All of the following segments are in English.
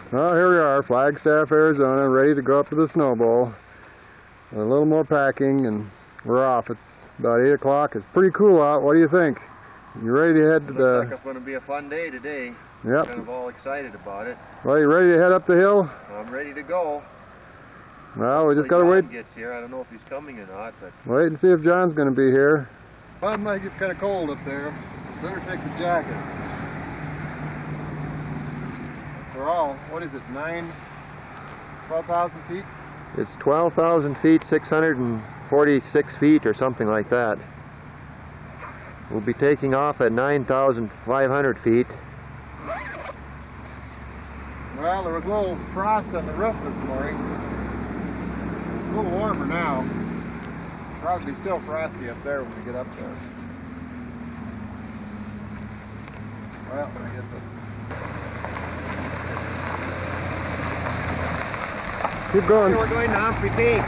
Well, here we are, Flagstaff, Arizona, ready to go up to the Snow Bowl. A little more packing and we're off. It's about 8 o'clock. It's pretty cool out. What do you think? You ready to head to the... Looks like it's going to be a fun day today. Yep. Kind of all excited about it. Well, you ready to head up the hill? I'm ready to go. Well, we just got to wait. John gets here. I don't know if he's coming or not, but... Wait and see if John's going to be here. Well, it might get kind of cold up there. So better take the jackets. We're all, what is it, 12,000 feet? It's 12,000 feet, 646 feet or something like that. We'll be taking off at 9,500 feet. Well, there was a little frost on the roof this morning. It's a little warmer now. Probably still frosty up there when we get up there. Well, I guess that's... Keep going. We're going to Humphrey Peak.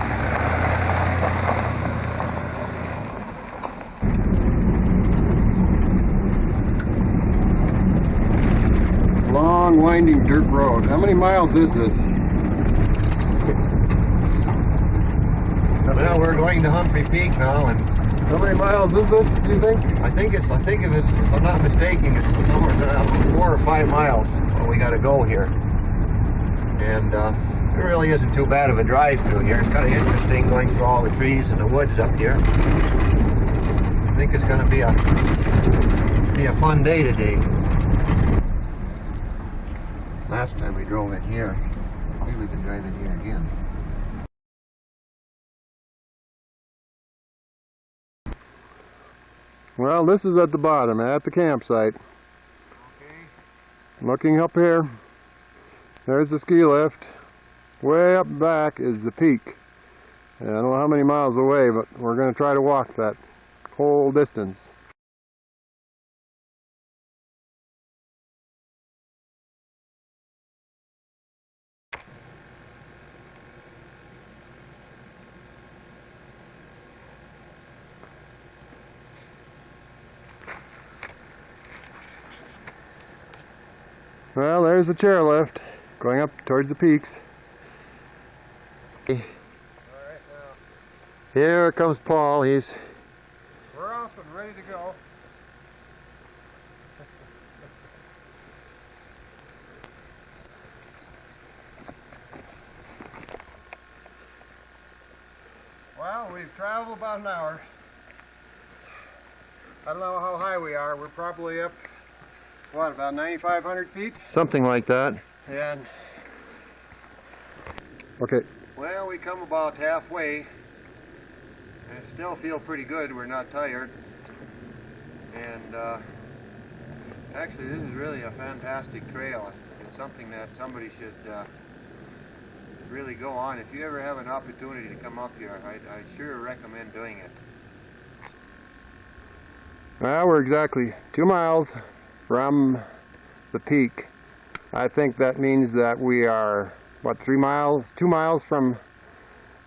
Long, winding dirt road. How many miles is this? Well, we're going to Humphrey Peak now, and How many miles is this, do you think? I think if I'm not mistaken, it's somewhere around 4 or 5 miles we got to go here. And it really isn't too bad of a drive through here. It's kind of interesting going through all the trees and the woods up here. I think it's going to be a fun day today. Last time we drove in here, maybe we can drive in here again. Well, this is at the bottom, at the campsite. Okay. Looking up here, there's the ski lift. Way up back is the peak. And I don't know how many miles away, but we're going to try to walk that whole distance. Well, there's the chairlift going up towards the peaks. Alright, now Here comes Paul. we're off and ready to go. Well, we've traveled about an hour. I don't know how high we are. We're probably up, what, about 9,500 feet? Something like that. And Okay. Well, we come about halfway. I still feel pretty good. We're not tired. And actually, this is really a fantastic trail. It's something that somebody should really go on. If you ever have an opportunity to come up here, I sure recommend doing it. Well, we're exactly 2 miles from the peak. I think that means that we are, what, 3 miles? 2 miles from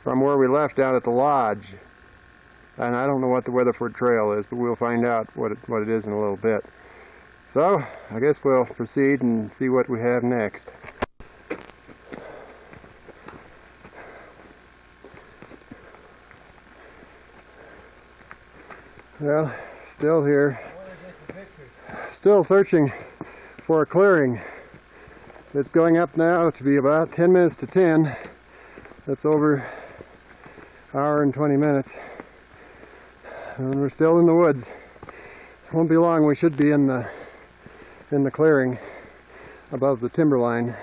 where we left out at the lodge. And I don't know what the Weatherford Trail is, but we'll find out what it is in a little bit. So, I guess we'll proceed and see what we have next. Well, still here. Still searching for a clearing. It's going up now to be about 10 minutes to 10. That's over an hour and 20 minutes. And we're still in the woods. It won't be long, we should be in the clearing above the timberline.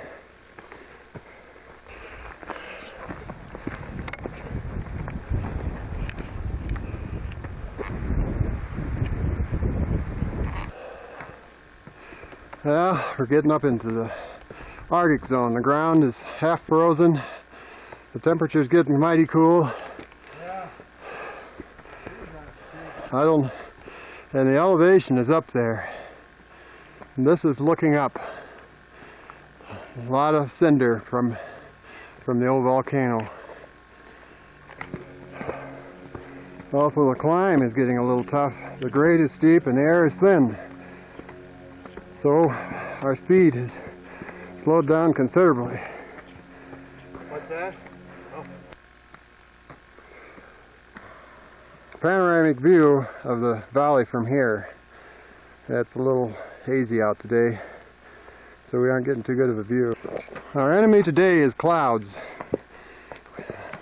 Well, we're getting up into the Arctic zone. The ground is half frozen. The temperature's getting mighty cool. And the elevation is up there. And this is looking up. A lot of cinder from the old volcano. Also, the climb is getting a little tough. The grade is steep and the air is thin. So our speed is slowed down considerably. What's that? Panoramic view of the valley from here. It's a little hazy out today, so we aren't getting too good of a view. Our enemy today is clouds.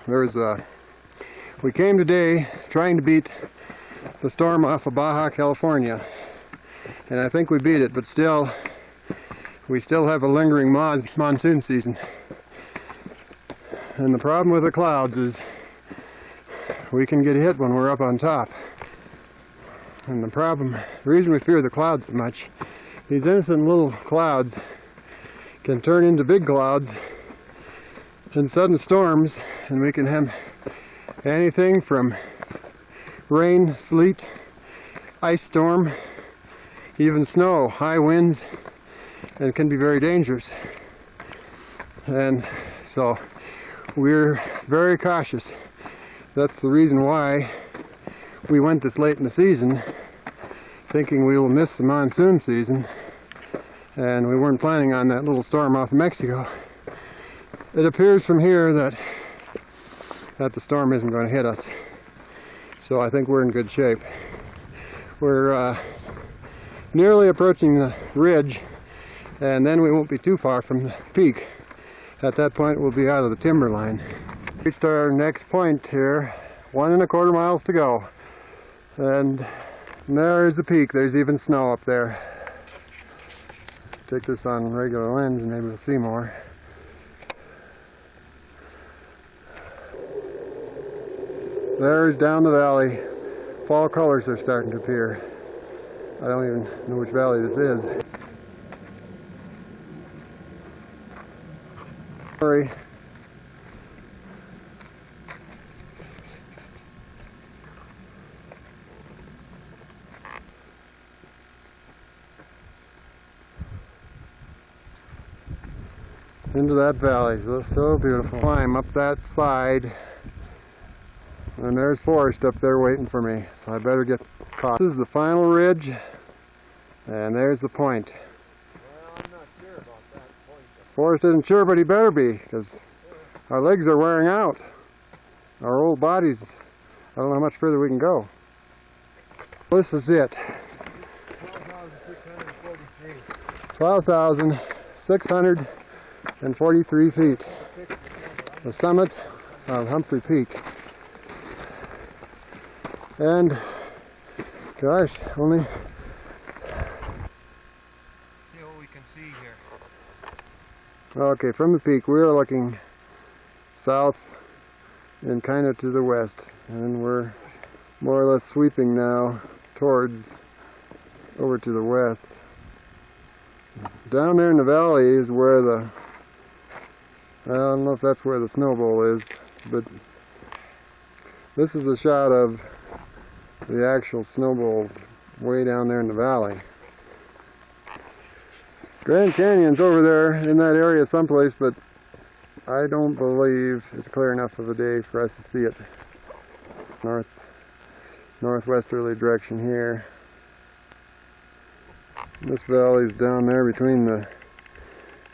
We came today trying to beat the storm off of Baja California, and I think we beat it, but still, we still have a lingering monsoon season. And the problem with the clouds is we can get hit when we're up on top. And the reason we fear the clouds so much, these innocent little clouds can turn into big clouds in sudden storms, and we can have anything from rain, sleet, ice storm, even snow, high winds, and it can be very dangerous. And so we're very cautious. That's the reason why we went this late in the season, thinking we will miss the monsoon season, and we weren't planning on that little storm off of Mexico. It appears from here that the storm isn't going to hit us, so I think we're in good shape. We're nearly approaching the ridge, and then we won't be too far from the peak. At that point we'll be out of the timberline. Reached our next point here, 1¼ miles to go, and there's the peak. There's even snow up there. Take this on regular lens and maybe we'll see more. There's down the valley. Fall colors are starting to appear. I don't even know which valley this is. Sorry. Into that valley. So beautiful. Climb up that side, and there's forest up there waiting for me, so I better get caught. This is the final ridge, and there's the point. Well, I'm not sure about that point. Forrest isn't sure, but he better be, because our legs are wearing out. Our old bodies, I don't know how much further we can go. This is it. 12,643 feet. The summit of Humphrey Peak. And, gosh, only... See what we can see here. Okay, from the peak we're looking south and kind of to the west, and we're more or less sweeping now towards over to the west. Down there in the valley is where I don't know if that's where the snow bowl is, but this is a shot of the actual snow bowl way down there in the valley. Grand Canyon's over there in that area someplace, but I don't believe it's clear enough of a day for us to see it. Northwesterly direction here. This valley's down there between the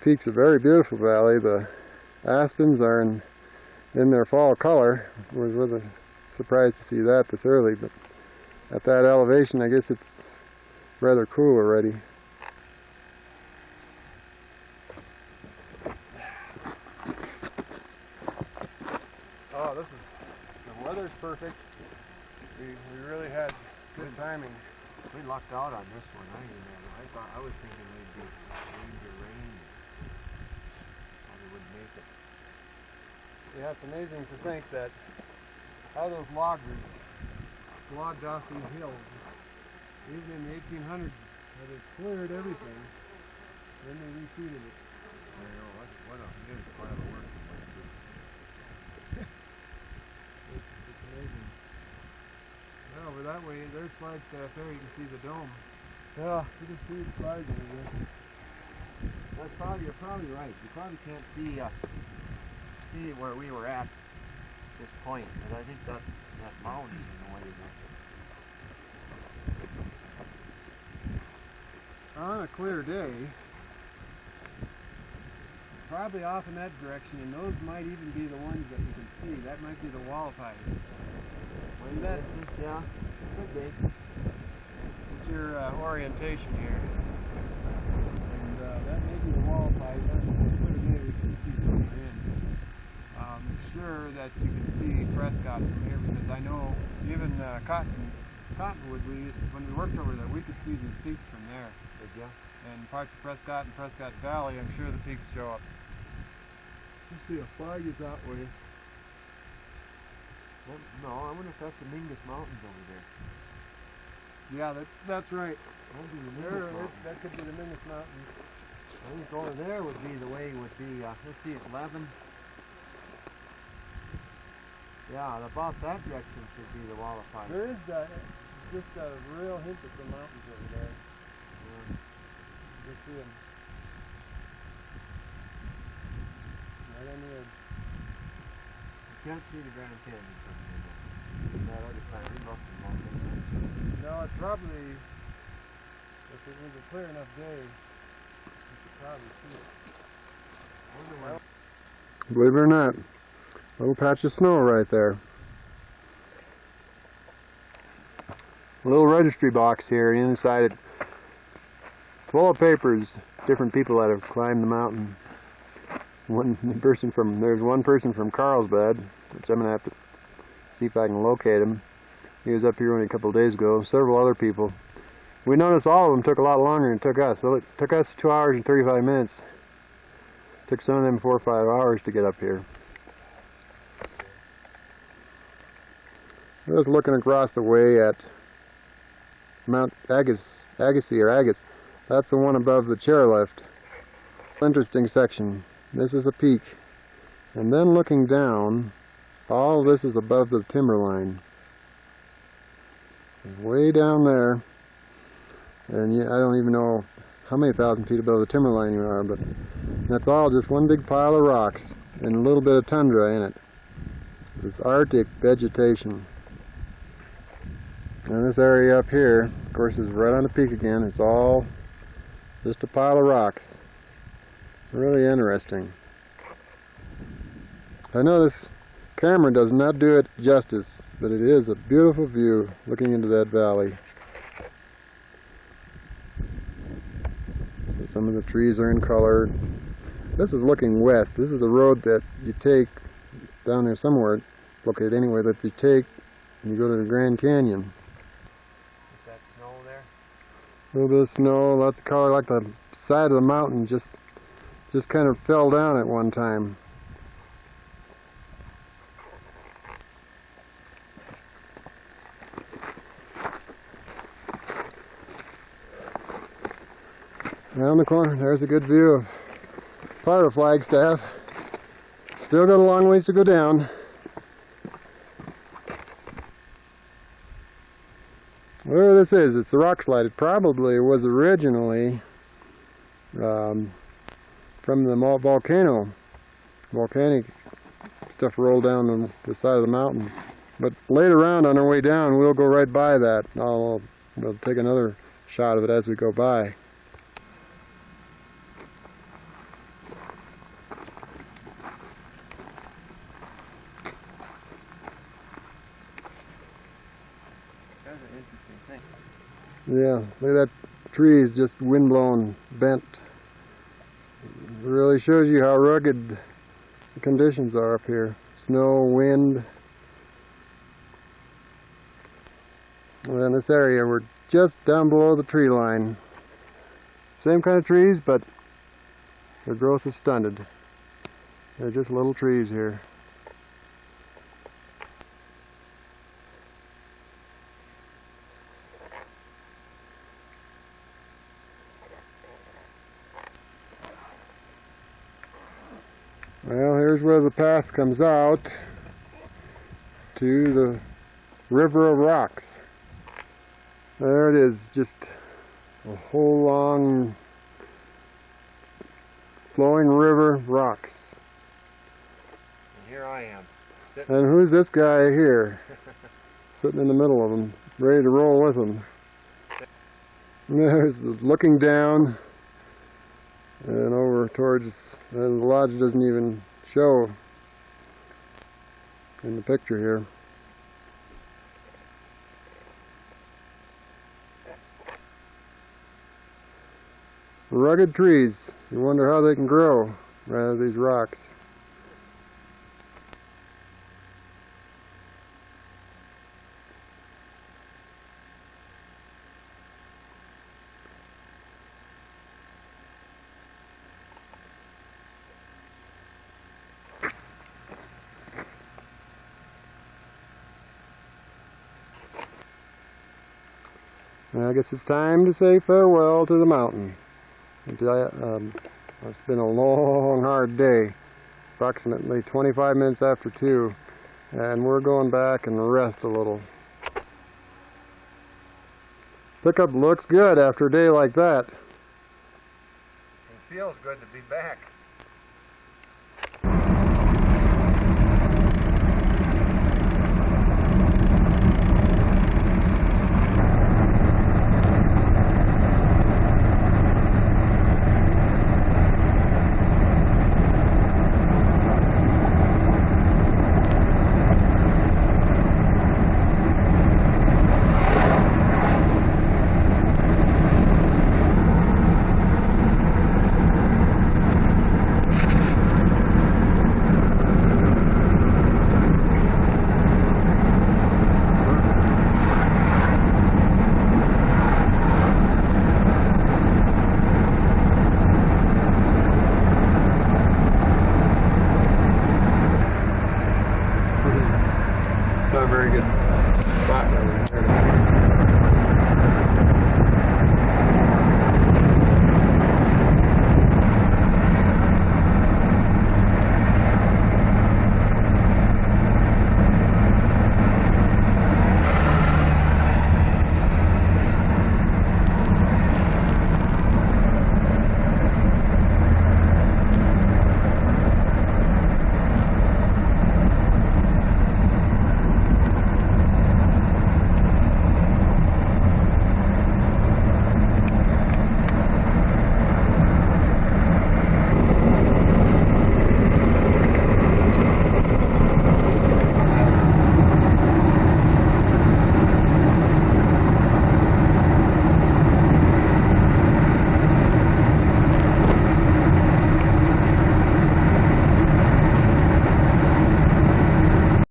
peaks. A very beautiful valley. The aspens are in their fall color. I was really surprised to see that this early, but at that elevation I guess it's rather cool already. Oh, the weather's perfect. We really had good timing. We lucked out on this one. I was thinking they'd be rain. Probably wouldn't make it. Yeah, it's amazing to think that how those loggers logged off these hills, even in the 1800s, how they cleared everything, then they reseeded it. I know, what a huge pile of work. It's amazing. Well, over that way, there's Flagstaff there, you can see the dome. Yeah, you can see its flag over there. You're probably right. You probably can't see where we were at this point, because I think that mound is in the way of On a clear day, probably off in that direction, and those might even be the ones that you can see. That might be the walleyes. When that, yeah, could be. What's your orientation here? And that may be the walleyes. That's clear day. We can see further in. I'm sure that you can see Prescott from here because I know even Cottonwood, when we worked over there, we could see these peaks from there. Did ya? And parts of Prescott and Prescott Valley, I'm sure the peaks show up. Let's see, a flag is that way. Well, no, I wonder if that's the Mingus Mountains over there. Yeah, that's right. That'd be the There, Mingus Mountains. that could be the Mingus Mountains. I think over there would be the way would be, let's see, 11. Yeah, about that direction should be the Wallapie. There is just a real hint of some mountains over there. Yeah. You see them. Right on the edge. You can't see the Grand Canyon from here. That other side, we must have walked in there. No, it's probably, if it was a clear enough day, you could probably see it. Believe it or not, little patch of snow right there. A little registry box here, inside it, full of papers, different people that have climbed the mountain. There's one person from Carlsbad, which I'm going to have to see if I can locate him. He was up here only a couple of days ago. Several other people. We noticed all of them took a lot longer than it took us. So it took us 2 hours and 35 minutes. Took some of them 4 or 5 hours to get up here. I was looking across the way at Mount Agassiz. That's the one above the chairlift. Interesting section. This is a peak. And then looking down, all this is above the timberline. Way down there. And I don't even know how many thousand feet above the timberline you are, but that's all just one big pile of rocks and a little bit of tundra in it. It's Arctic vegetation. And this area up here, of course, is right on the peak again. It's all just a pile of rocks. Really interesting. I know this camera does not do it justice, but it is a beautiful view looking into that valley. Some of the trees are in color. This is looking west. This is the road that you take down there somewhere. It's located anywhere that you take and you go to the Grand Canyon. Is that snow there? A little bit of snow, lots of color, like the side of the mountain just kind of fell down at one time. Around the corner, there's a good view of part of Flagstaff. Still got a long ways to go down. Whatever this is, it's a rock slide. It probably was originally from the volcanic stuff rolled down the side of the mountain. But later on our way down, we'll go right by that. We'll take another shot of it as we go by. That's an interesting thing. Yeah, look at that tree is just windblown, bent. It really shows you how rugged the conditions are up here. Snow, wind. And in this area, we're just down below the tree line. Same kind of trees, but their growth is stunted. They're just little trees here. Well, here's where the path comes out to the River of Rocks. There it is, just a whole long flowing river of rocks. And here I am, sitting. And who's this guy here? Sitting in the middle of them, ready to roll with them. And there's looking down and over towards, and the lodge doesn't even show in the picture here. Rugged trees. You wonder how they can grow right out of these rocks. And I guess it's time to say farewell to the mountain. It's been a long, hard day, approximately 25 minutes after 2, and we're going back and rest a little. Pickup looks good after a day like that. It feels good to be back.